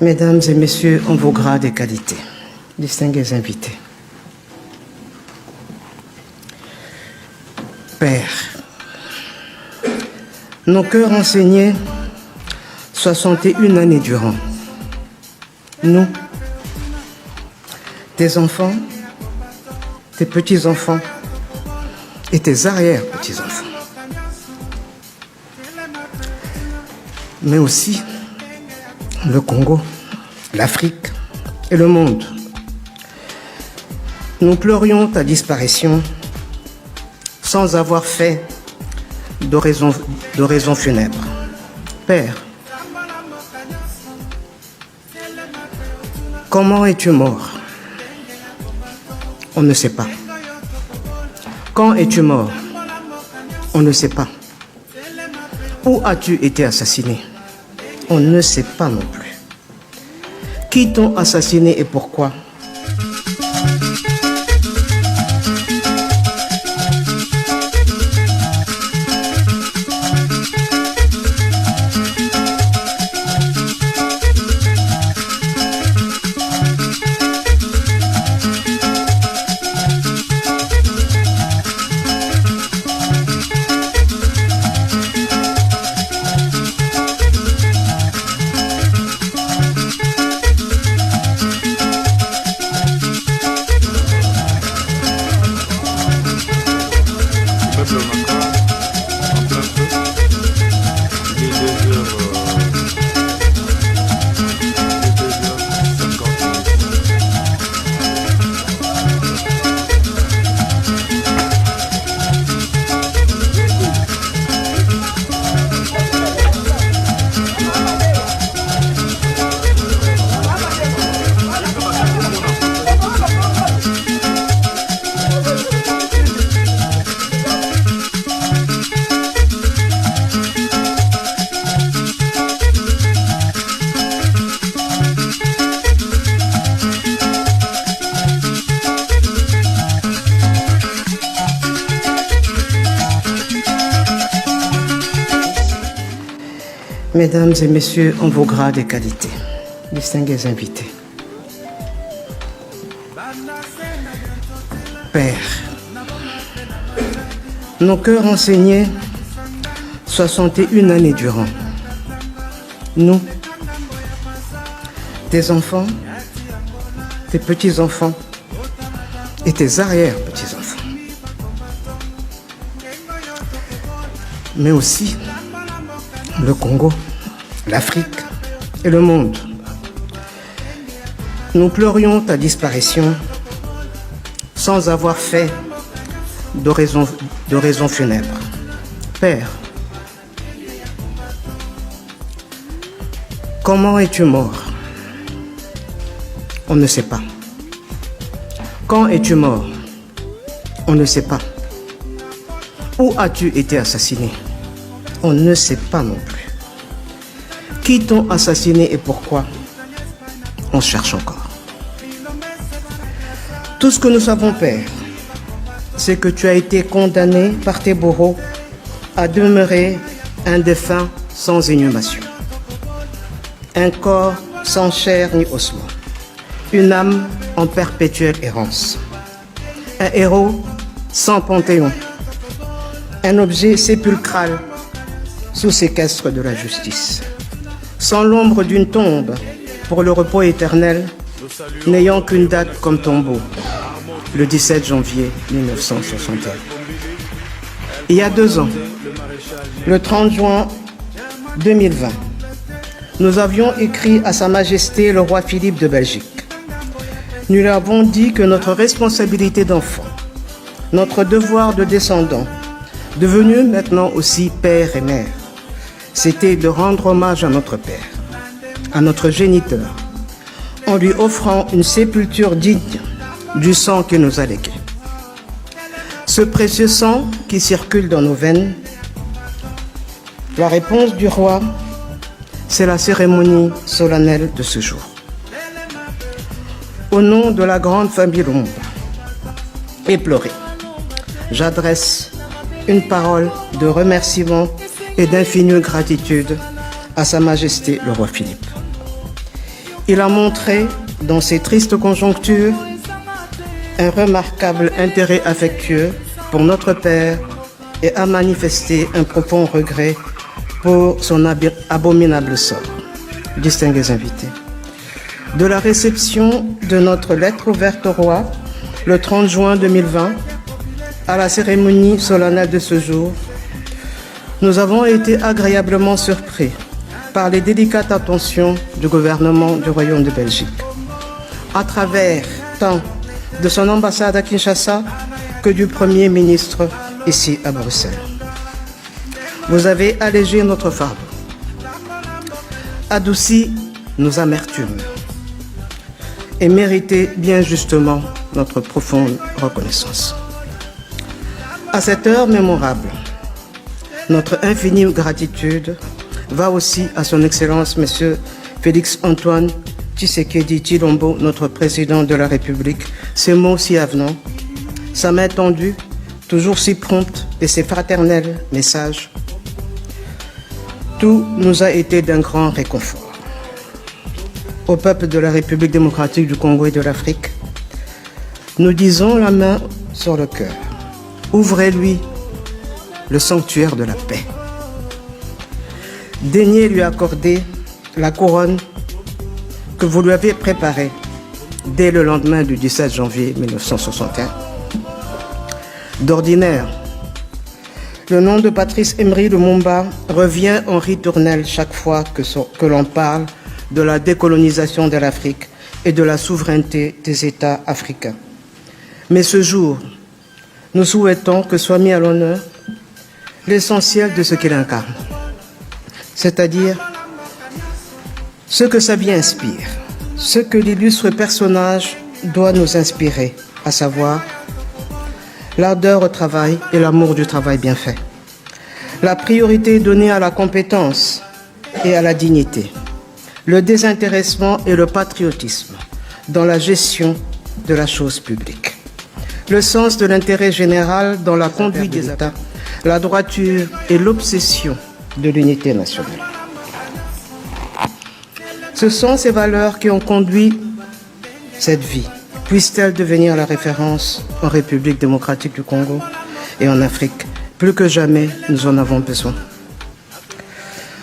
Mesdames et messieurs, en vos grades et qualités, distingués invités. Père, nos cœurs enseignés 61 années durant, nous, tes enfants, tes petits-enfants et tes arrière-petits-enfants, mais aussi le Congo, l'Afrique et le monde. Nous pleurions ta disparition sans avoir fait d'oraison funèbre. Père, comment es-tu mort? On ne sait pas. Quand es-tu mort? On ne sait pas. Où as-tu été assassiné? On ne sait pas non plus. Qui t'ont assassiné et pourquoi? Mesdames et messieurs, en vos grades et qualités, distingués invités. Père, nos cœurs enseignés 61 années durant, nous, tes enfants, tes petits-enfants et tes arrière-petits-enfants, mais aussi le Congo, l'Afrique et le monde. Nous pleurions ta disparition sans avoir fait d'oraison funèbre. Père, comment es-tu mort? On ne sait pas. Quand es-tu mort? On ne sait pas. Où as-tu été assassiné? On ne sait pas non plus. Qui t'ont assassiné et pourquoi? On cherche encore. Tout ce que nous savons, Père, c'est que tu as été condamné par tes bourreaux à demeurer un défunt sans inhumation, un corps sans chair ni ossements, une âme en perpétuelle errance, un héros sans panthéon, un objet sépulcral sous séquestre de la justice, sans l'ombre d'une tombe pour le repos éternel, n'ayant qu'une date comme tombeau, le 17 janvier 1961. Il y a 2 ans, le 30 juin 2020, nous avions écrit à Sa Majesté le roi Philippe de Belgique. Nous lui avons dit que notre responsabilité d'enfant, notre devoir de descendant, devenu maintenant aussi père et mère, c'était de rendre hommage à notre Père, à notre géniteur, en lui offrant une sépulture digne du sang qu'il nous a légué. Ce précieux sang qui circule dans nos veines, la réponse du roi, c'est la cérémonie solennelle de ce jour. Au nom de la grande famille Lumumba, éplorée, j'adresse une parole de remerciement et d'infinie gratitude à Sa Majesté le roi Philippe. Il a montré, dans ces tristes conjonctures, un remarquable intérêt affectueux pour notre Père et a manifesté un profond regret pour son abominable sort. Distingués invités, de la réception de notre lettre ouverte au roi le 30 juin 2020 à la cérémonie solennelle de ce jour, nous avons été agréablement surpris par les délicates attentions du gouvernement du Royaume de Belgique, à travers tant de son ambassade à Kinshasa que du Premier ministre ici à Bruxelles. Vous avez allégé notre fardeau, adouci nos amertumes et mérité bien justement notre profonde reconnaissance. À cette heure mémorable, notre infinie gratitude va aussi à son Excellence Monsieur Félix-Antoine Tshisekedi Tshilombo, notre président de la République, ses mots si avenants, sa main tendue, toujours si prompte, et ses fraternels messages. Tout nous a été d'un grand réconfort. Au peuple de la République démocratique du Congo et de l'Afrique, nous disons la main sur le cœur. Ouvrez-lui le sanctuaire de la paix. Daignez lui accorder la couronne que vous lui avez préparée dès le lendemain du 17 janvier 1961. D'ordinaire, le nom de Patrice Emery Lumumba revient en ritournelle chaque fois que l'on parle de la décolonisation de l'Afrique et de la souveraineté des États africains. Mais ce jour, nous souhaitons que soit mis à l'honneur l'essentiel de ce qu'il incarne, c'est-à-dire ce que sa vie inspire, ce que l'illustre personnage doit nous inspirer, à savoir l'ardeur au travail et l'amour du travail bien fait, la priorité donnée à la compétence et à la dignité, le désintéressement et le patriotisme dans la gestion de la chose publique, le sens de l'intérêt général dans la conduite des États, la droiture et l'obsession de l'unité nationale. Ce sont ces valeurs qui ont conduit cette vie. Puisse-t-elle devenir la référence en République démocratique du Congo et en Afrique. Plus que jamais, nous en avons besoin.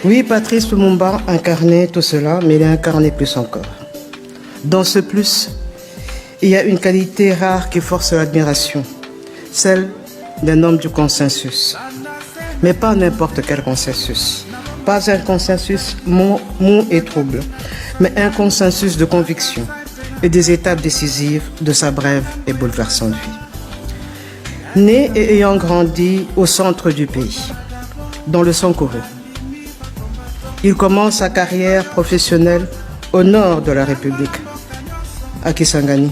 Oui, Patrice Lumumba incarnait tout cela, mais il a incarné plus encore. Dans ce plus, il y a une qualité rare qui force l'admiration, celle d'un homme du consensus. Mais pas n'importe quel consensus. Pas un consensus mou et trouble, mais un consensus de conviction et des étapes décisives de sa brève et bouleversante vie. Né et ayant grandi au centre du pays, dans le Sankuru, il commence sa carrière professionnelle au nord de la République, à Kisangani,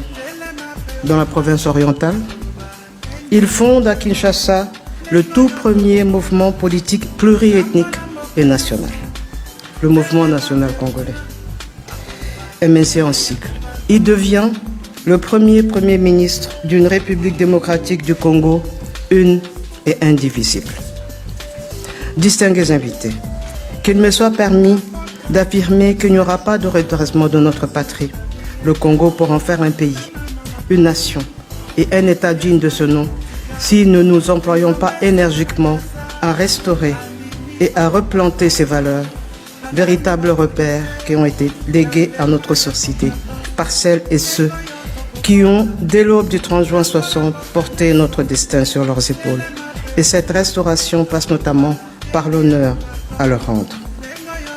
dans la province orientale. Il fonde à Kinshasa le tout premier mouvement politique pluriethnique et national, le mouvement national congolais, MNC en cycle. Il devient le premier Premier ministre d'une République démocratique du Congo, une et indivisible. Distingués invités, qu'il me soit permis d'affirmer qu'il n'y aura pas de redressement de notre patrie, le Congo, pour en faire un pays, une nation et un État digne de ce nom, si nous ne nous employons pas énergiquement à restaurer et à replanter ces valeurs, véritables repères qui ont été légués à notre société par celles et ceux qui ont, dès l'aube du 30 juin 60, porté notre destin sur leurs épaules. Et cette restauration passe notamment par l'honneur à leur rendre.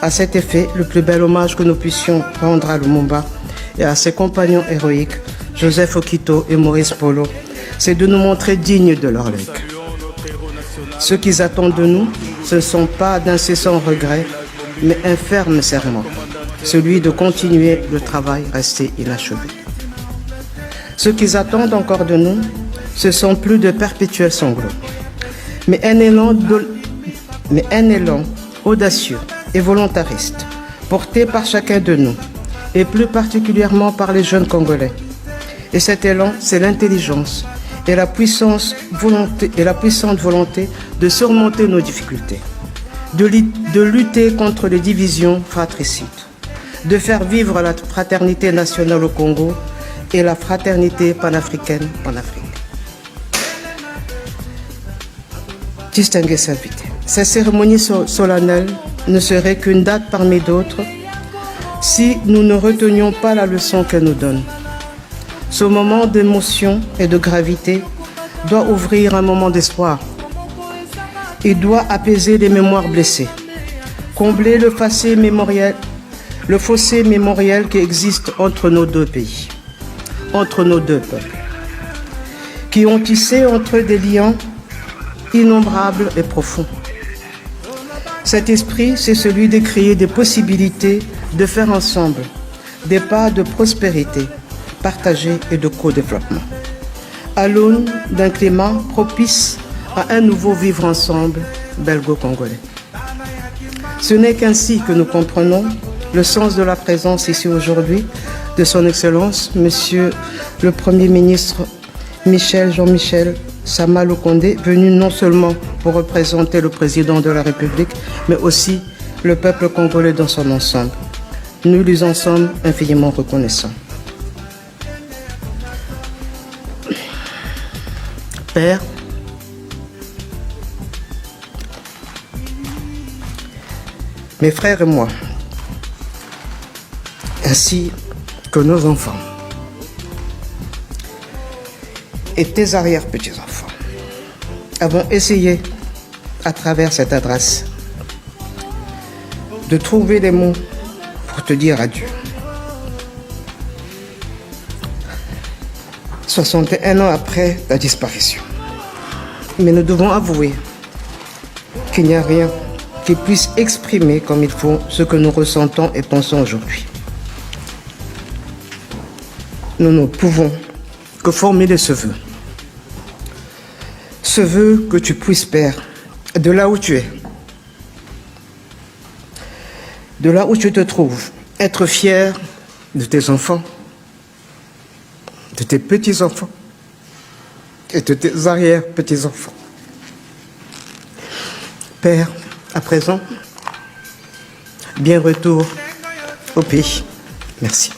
À cet effet, le plus bel hommage que nous puissions rendre à Lumumba et à ses compagnons héroïques, Joseph Okito et Maurice Polo, c'est de nous montrer dignes de leur legs. Ce qu'ils attendent de nous, ce ne sont pas d'incessants regrets, mais un ferme serment, celui de continuer le travail resté inachevé. Ce qu'ils attendent encore de nous, ce sont plus de perpétuels sanglots, mais un élan audacieux et volontariste, porté par chacun de nous, et plus particulièrement par les jeunes Congolais. Et cet élan, c'est l'intelligence et la puissante volonté de surmonter nos difficultés, de lutter contre les divisions fratricides, de faire vivre la fraternité nationale au Congo et la fraternité panafricaine en Afrique. Distingués invités, cette cérémonie solennelle ne serait qu'une date parmi d'autres si nous ne retenions pas la leçon qu'elle nous donne. Ce moment d'émotion et de gravité doit ouvrir un moment d'espoir. Il doit apaiser les mémoires blessées, combler le fossé mémoriel qui existe entre nos deux pays, entre nos deux peuples, qui ont tissé entre eux des liens innombrables et profonds. Cet esprit, c'est celui de créer des possibilités de faire ensemble des pas de prospérité partagée et de co-développement, à l'aune d'un climat propice à un nouveau vivre ensemble belgo-congolais. Ce n'est qu'ainsi que nous comprenons le sens de la présence ici aujourd'hui de son Excellence, Monsieur le Premier ministre Jean-Michel Sama Lukonde, venu non seulement pour représenter le président de la République, mais aussi le peuple congolais dans son ensemble. Nous lui en sommes infiniment reconnaissants. Père, mes frères et moi, ainsi que nos enfants et tes arrière-petits-enfants, avons essayé, à travers cette adresse, de trouver les mots pour te dire adieu. 61 ans après ta disparition. Mais nous devons avouer qu'il n'y a rien qui puisse exprimer comme il faut ce que nous ressentons et pensons aujourd'hui. Nous ne pouvons que formuler ce vœu. Ce vœu que tu puisses, Père, de là où tu es, de là où tu te trouves, être fier de tes enfants, de tes petits-enfants et de tes arrière-petits-enfants. Père, à présent, bien retour au pays. Merci.